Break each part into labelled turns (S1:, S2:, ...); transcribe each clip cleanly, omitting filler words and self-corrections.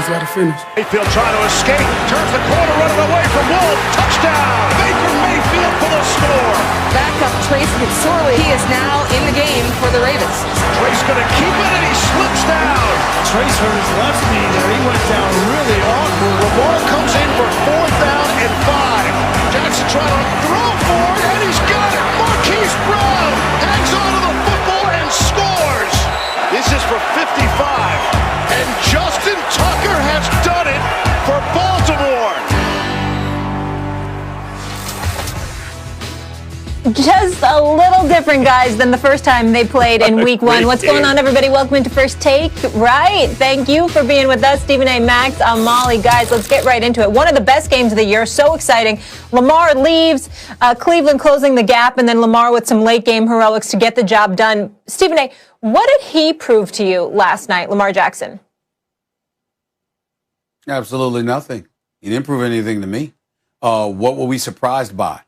S1: just got to finish.
S2: Mayfield trying to escape, turns the corner, running away from Wolf. Touchdown! Baker Mayfield for the score.
S3: Backup Trace McSorley. He is now in the game for the Ravens.
S2: Trace going to keep it, and he slips down.
S4: Trace hurt his left knee there. He went down really awkward.
S2: Lamar comes in for 4th down and 5. Jackson trying to throw for it, and he's got it. Marquise Brown hangs onto the football and scores. This is for 55, and Justin Tucker has done it for Baltimore.
S5: Just a little different, guys, than the first time they played in week one. What's going on, everybody? Welcome into First Take. Right. Thank you for being with us. Stephen A. Max, I'm Molly. Guys, let's get right into it. One of the best games of the year. So exciting. Lamar leaves, Cleveland closing the gap, and then Lamar with some late game heroics to get the job done. Stephen A., what did he prove to you last night, Lamar Jackson?
S6: Absolutely nothing. He didn't prove anything to me. What were we surprised by?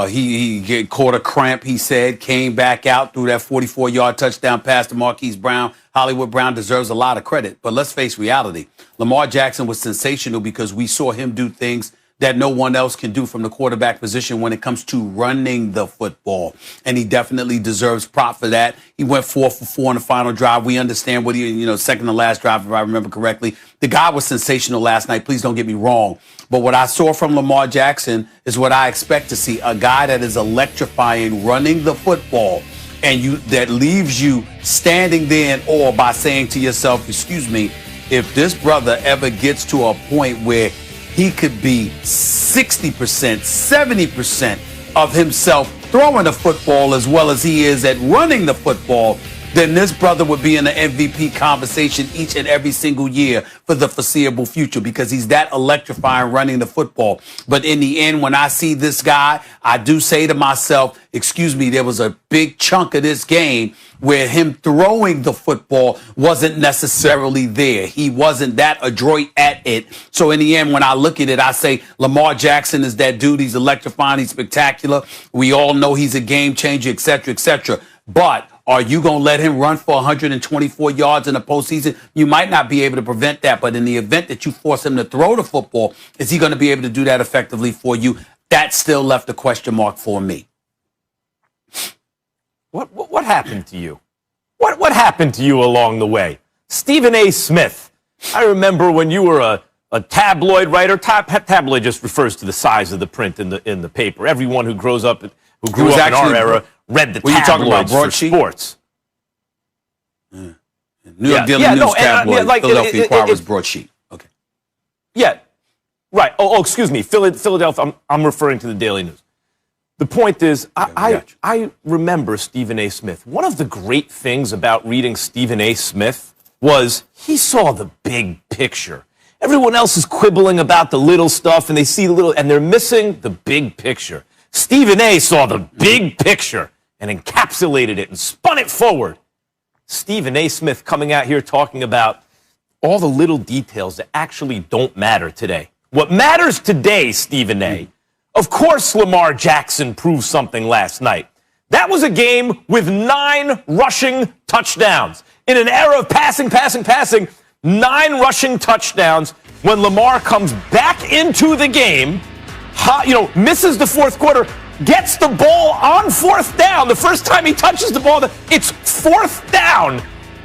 S6: He caught a cramp, he said, came back out, threw that 44-yard touchdown pass to Marquise Brown. Hollywood Brown deserves a lot of credit. But let's face reality. Lamar Jackson was sensational because we saw him do things that no one else can do from the quarterback position when it comes to running the football. And he definitely deserves prop for that. He went 4 for 4 on the final drive. We understand what second to last drive, if I remember correctly. The guy was sensational last night. Please don't get me wrong. But what I saw from Lamar Jackson is what I expect to see. A guy that is electrifying, running the football, and that leaves you standing there in awe by saying to yourself, excuse me, if this brother ever gets to a point where he could be 60%, 70% of himself throwing the football as well as he is at running the football, then this brother would be in the MVP conversation each and every single year for the foreseeable future because he's that electrifying running the football. But in the end, when I see this guy, I do say to myself, excuse me, there was a big chunk of this game where him throwing the football wasn't necessarily there. He wasn't that adroit at it. So in the end, when I look at it, I say Lamar Jackson is that dude. He's electrifying. He's spectacular. We all know he's a game changer, et cetera, et cetera. But are you going to let him run for 124 yards in the postseason? You might not be able to prevent that, but in the event that you force him to throw the football, is he going to be able to do that effectively for you? That still left a question mark for me.
S7: What happened to you? What happened to you along the way? Stephen A. Smith. I remember when you were a tabloid writer. Tabloid just refers to the size of the print in the paper. Everyone who grew up in our era read the tabloids for sports.
S6: New York Daily News tabloid, Philadelphia Inquirer's broadsheet. Okay.
S7: Yeah, right. Oh, excuse me, Philadelphia. I'm referring to the Daily News. The point is, I remember Stephen A. Smith. One of the great things about reading Stephen A. Smith was he saw the big picture. Everyone else is quibbling about the little stuff, and they see the little, and they're missing the big picture. Stephen A. saw the big picture and encapsulated it and spun it forward. Stephen A. Smith coming out here talking about all the little details that actually don't matter today. What matters today, Stephen A., of course Lamar Jackson proved something last night. That was a game with 9 rushing touchdowns. In an era of passing, 9 rushing touchdowns. When Lamar comes back into the game, misses the fourth quarter, gets the ball on 4th down. The first time he touches the ball, it's 4th down,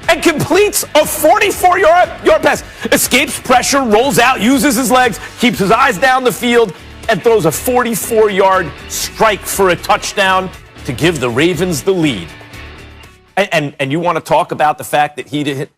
S7: and completes a 44-yard pass. Escapes pressure, rolls out, uses his legs, keeps his eyes down the field, and throws a 44-yard strike for a touchdown to give the Ravens the lead. And you want to talk about the fact that he did.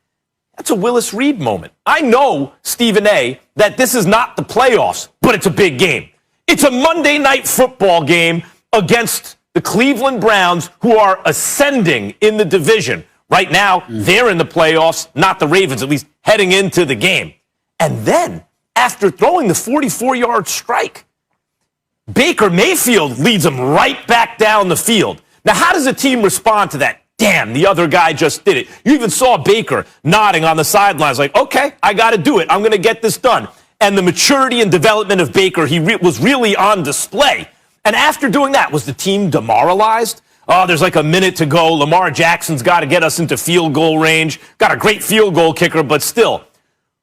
S7: That's a Willis Reed moment. I know, Stephen A., that this is not the playoffs, but it's a big game. It's a Monday night football game against the Cleveland Browns, who are ascending in the division. Right now, they're in the playoffs, not the Ravens, at least heading into the game. And then, after throwing the 44-yard strike, Baker Mayfield leads them right back down the field. Now, how does a team respond to that? Damn, the other guy just did it. You even saw Baker nodding on the sidelines like, okay, I got to do it. I'm going to get this done. And the maturity and development of Baker, was really on display. And after doing that, was the team demoralized? Oh, there's like a minute to go. Lamar Jackson's got to get us into field goal range. Got a great field goal kicker, but still.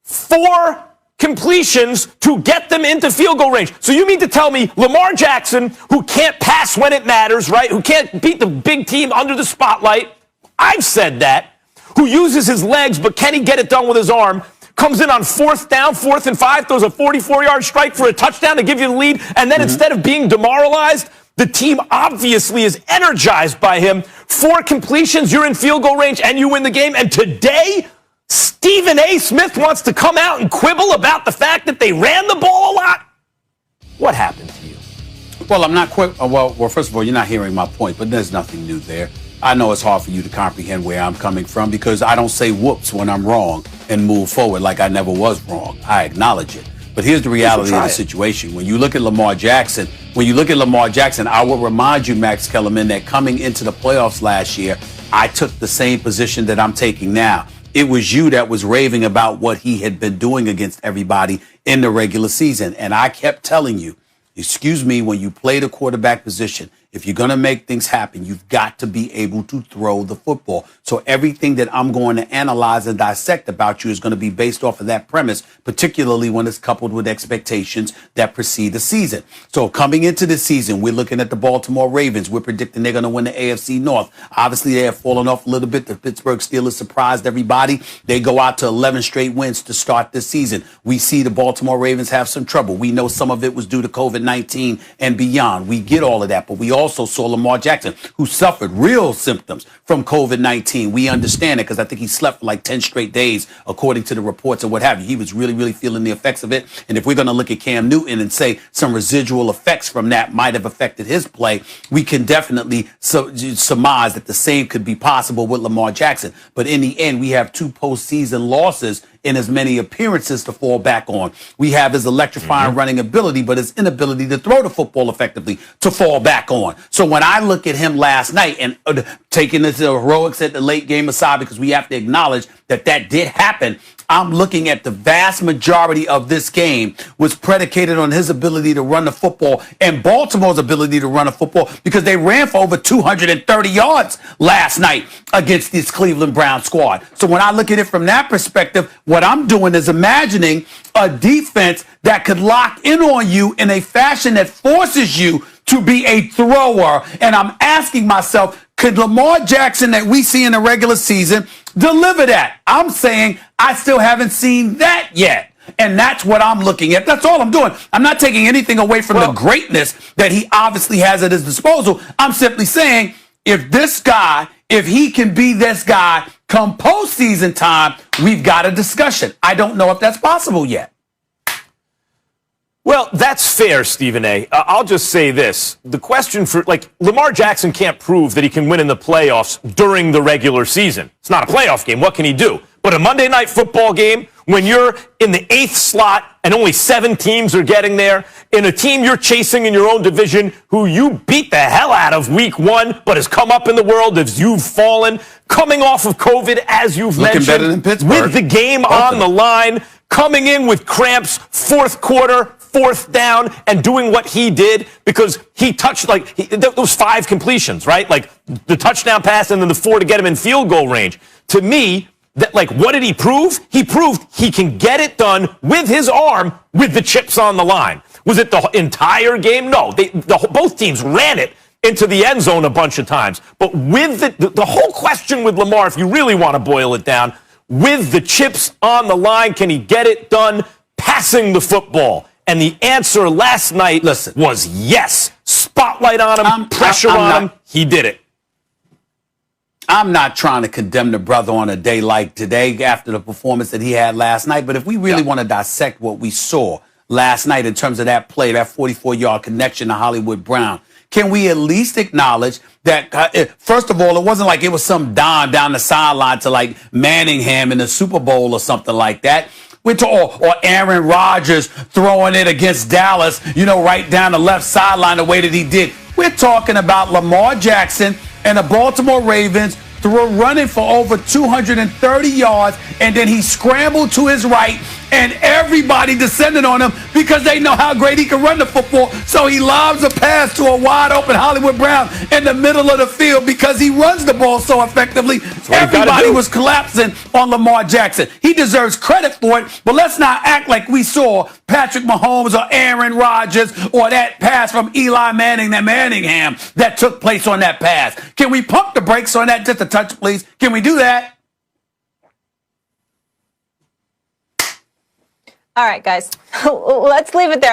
S7: 4 completions to get them into field goal range. So you mean to tell me Lamar Jackson, who can't pass when it matters, right? Who can't beat the big team under the spotlight, I've said that, who uses his legs but can he get it done with his arm, comes in on 4th down, 4th and 5, throws a 44-yard strike for a touchdown to give you the lead, and then instead of being demoralized, the team obviously is energized by him. 4 completions, you're in field goal range, and you win the game. And today, Stephen A. Smith wants to come out and quibble about the fact that they ran the ball a lot. What happened to you?
S6: Well, I'm not quite. Well, first of all, you're not hearing my point, but there's nothing new there. I know it's hard for you to comprehend where I'm coming from because I don't say whoops when I'm wrong and move forward like I never was wrong. I acknowledge it. But here's the reality of the situation. When you look at Lamar Jackson, I will remind you, Max Kellerman, that coming into the playoffs last year, I took the same position that I'm taking now. It was you that was raving about what he had been doing against everybody in the regular season. And I kept telling you, excuse me, when you play the quarterback position, if you're going to make things happen, you've got to be able to throw the football. So everything that I'm going to analyze and dissect about you is going to be based off of that premise, particularly when it's coupled with expectations that precede the season. So coming into the season, we're looking at the Baltimore Ravens. We're predicting they're going to win the AFC North. Obviously, they have fallen off a little bit. The Pittsburgh Steelers surprised everybody. They go out to 11 straight wins to start this season. We see the Baltimore Ravens have some trouble. We know some of it was due to COVID-19 and beyond. We get all of that, but we also saw Lamar Jackson, who suffered real symptoms from COVID-19. We understand it because I think he slept for like 10 straight days, according to the reports and what have you. He was really, really feeling the effects of it. And if we're going to look at Cam Newton and say some residual effects from that might have affected his play, we can definitely surmise that the same could be possible with Lamar Jackson. But in the end, we have 2 postseason losses in as many appearances to fall back on. We have his electrifying running ability, but his inability to throw the football effectively to fall back on. So when I look at him last night and taking the heroics at the late game aside, because we have to acknowledge that that did happen, I'm looking at the vast majority of this game was predicated on his ability to run the football and Baltimore's ability to run the football because they ran for over 230 yards last night against this Cleveland Browns squad. So when I look at it from that perspective, what I'm doing is imagining a defense that could lock in on you in a fashion that forces you to be a thrower. And I'm asking myself, could Lamar Jackson that we see in the regular season deliver that? I'm saying I still haven't seen that yet. And that's what I'm looking at. That's all I'm doing. I'm not taking anything away from the greatness that he obviously has at his disposal. I'm simply saying if he can be this guy come postseason time, we've got a discussion. I don't know if that's possible yet.
S7: Well, that's fair, Stephen A. I'll just say this. The question for, Lamar Jackson can't prove that he can win in the playoffs during the regular season. It's not a playoff game. What can he do? But a Monday Night Football game, when you're in the 8th slot and only 7 teams are getting there, in a team you're chasing in your own division who you beat the hell out of week 1, but has come up in the world as you've fallen, coming off of COVID, as you've mentioned,
S6: better than Pittsburgh.
S7: with the game on the line, coming in with cramps, 4th quarter, 4th down, and doing what he did because he touched, those 5 completions, right? Like the touchdown pass and then the 4 to get him in field goal range. To me, what did he prove? He proved he can get it done with his arm with the chips on the line. Was it the entire game? No. Both teams ran it into the end zone a bunch of times. But with the whole question with Lamar, if you really want to boil it down, with the chips on the line, can he get it done passing the football? And the answer last night was yes. Spotlight on him, pressure on him. He did it.
S6: I'm not trying to condemn the brother on a day like today after the performance that he had last night. But if we really want to dissect what we saw last night in terms of that play, that 44-yard connection to Hollywood Brown, can we at least acknowledge that, first of all, it wasn't like it was some dime down the sideline to like Manningham in the Super Bowl or something like that. Or Aaron Rodgers throwing it against Dallas, right down the left sideline the way that he did. We're talking about Lamar Jackson and the Baltimore Ravens running for over 230 yards, and then he scrambled to his right, and everybody everybody descended on him because they know how great he can run the football. So he lobs a pass to a wide open Hollywood Brown in the middle of the field because he runs the ball so effectively. Everybody was collapsing on Lamar Jackson. He deserves credit for it, but let's not act like we saw Patrick Mahomes or Aaron Rodgers or that pass from Eli Manning, that Manningham that took place on that pass. Can we pump the brakes on that just a touch, please? Can we do that?
S5: All right, guys. Let's leave it there.